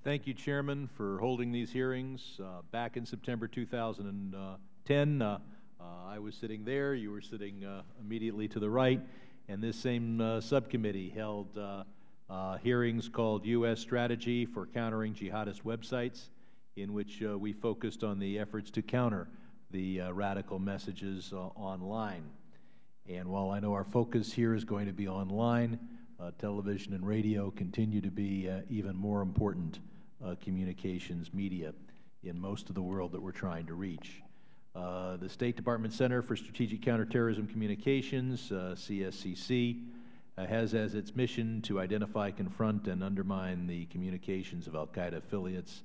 Thank you, Chairman, for holding these hearings. Back in September 2010, I was sitting there, you were sitting immediately to the right, and this same subcommittee held hearings called U.S. Strategy for Countering Jihadist Websites, in which we focused on the efforts to counter the radical messages online. And while I know our focus here is going to be online, television and radio continue to be even more important communications media in most of the world that we're trying to reach. The State Department Center for Strategic Counterterrorism Communications, CSCC, has as its mission to identify, confront, and undermine the communications of al-Qaeda affiliates.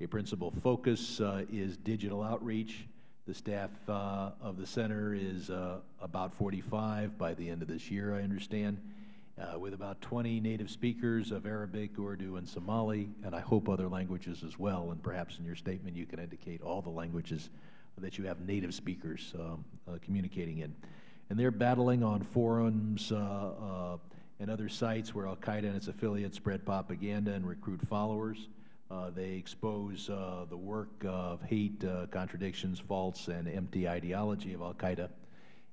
A principal focus is digital outreach. The staff of the center is about 45 by the end of this year, I understand, with about 20 native speakers of Arabic, Urdu, and Somali, and I hope other languages as well. And perhaps in your statement you can indicate all the languages that you have native speakers communicating in. And they're battling on forums and other sites where al-Qaeda and its affiliates spread propaganda and recruit followers. They expose the work of hate, contradictions, faults, and empty ideology of al-Qaeda.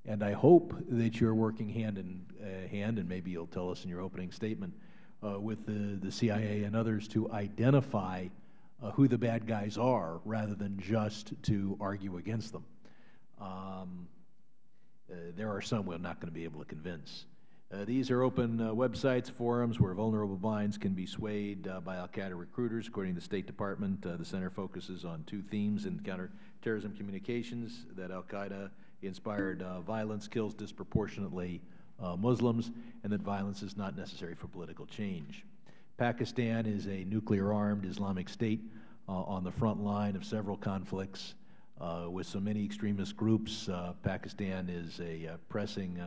And I hope that you're working hand in hand, and maybe you'll tell us in your opening statement, with the CIA and others to identify who the bad guys are rather than just to argue against them. There are some we're not going to be able to convince. These are open websites, forums where vulnerable minds can be swayed by al-Qaeda recruiters. According to the State Department, the center focuses on two themes in counterterrorism communications: that al-Qaeda inspired violence kills disproportionately Muslims, and that violence is not necessary for political change. Pakistan is a nuclear-armed Islamic state on the front line of several conflicts with so many extremist groups. Pakistan is a pressing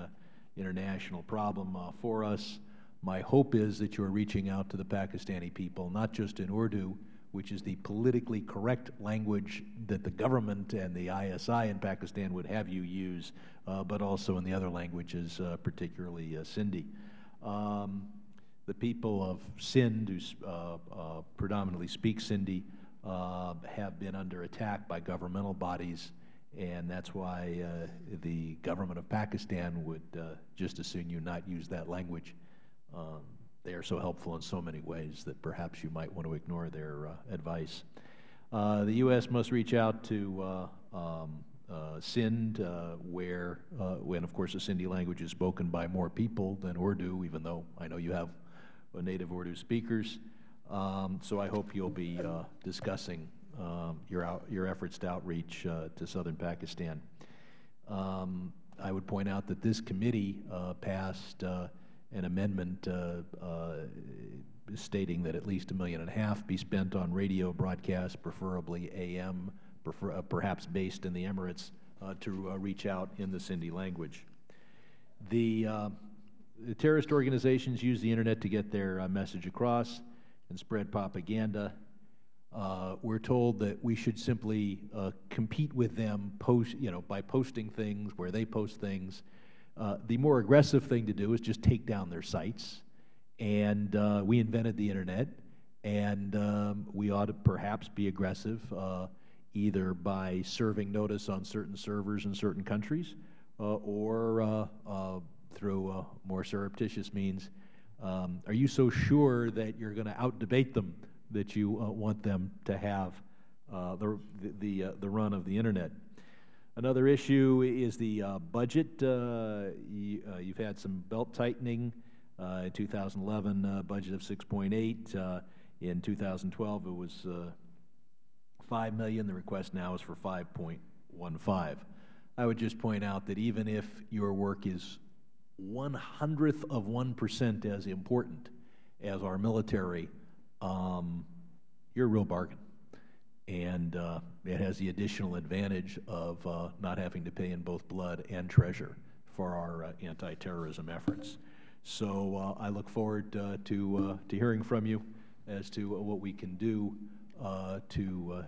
international problem for us. My hope is that you're reaching out to the Pakistani people, not just in Urdu, which is the politically correct language that the government and the ISI in Pakistan would have you use, but also in the other languages, particularly Sindhi. The people of Sindh, who predominantly speak Sindhi, have been under attack by governmental bodies, and that's why the government of Pakistan would just as soon you not use that language. They are so helpful in so many ways that perhaps you might want to ignore their advice. The U.S. must reach out to Sindh, when, of course, the Sindhi language is spoken by more people than Urdu, even though I know you have native Urdu speakers. So I hope you'll be discussing your efforts to outreach to southern Pakistan. I would point out that this committee passed an amendment stating that at least $1.5 million be spent on radio broadcasts, preferably AM, perhaps based in the Emirates, to reach out in the Sindhi language. The terrorist organizations use the internet to get their message across and spread propaganda. We're told that we should simply compete with them by posting things where they post things. The more aggressive thing to do is just take down their sites. And we invented the internet, and we ought to perhaps be aggressive either by serving notice on certain servers in certain countries or through more surreptitious means. Are you so sure that you're going to out-debate them that you want them to have the run of the internet? Another issue is the budget. You've had some belt tightening. In 2011, budget of 6.8. In 2012, it was $5 million. The request now is for 5.15. I would just point out that even if your work is 1/100th of 1% as important as our military, you're a real bargain. And it has the additional advantage of not having to pay in both blood and treasure for our anti-terrorism efforts. So I look forward to hearing from you as to what we can do to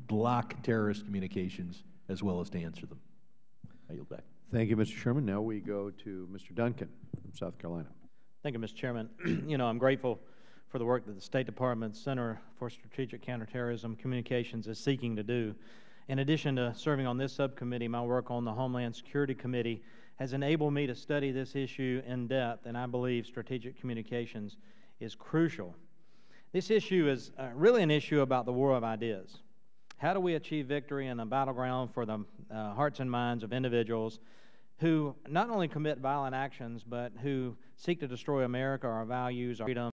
block terrorist communications as well as to answer them. I yield back. Thank you, Mr. Sherman. Now we go to Mr. Duncan from South Carolina. Thank you, Mr. Chairman. You know, I'm grateful for the work that the State Department's Center for Strategic Counterterrorism Communications is seeking to do. In addition to serving on this subcommittee, my work on the Homeland Security Committee has enabled me to study this issue in depth, and I believe strategic communications is crucial. This issue is really an issue about the war of ideas. How do we achieve victory in a battleground for the hearts and minds of individuals who not only commit violent actions, but who seek to destroy America, our values, our freedom,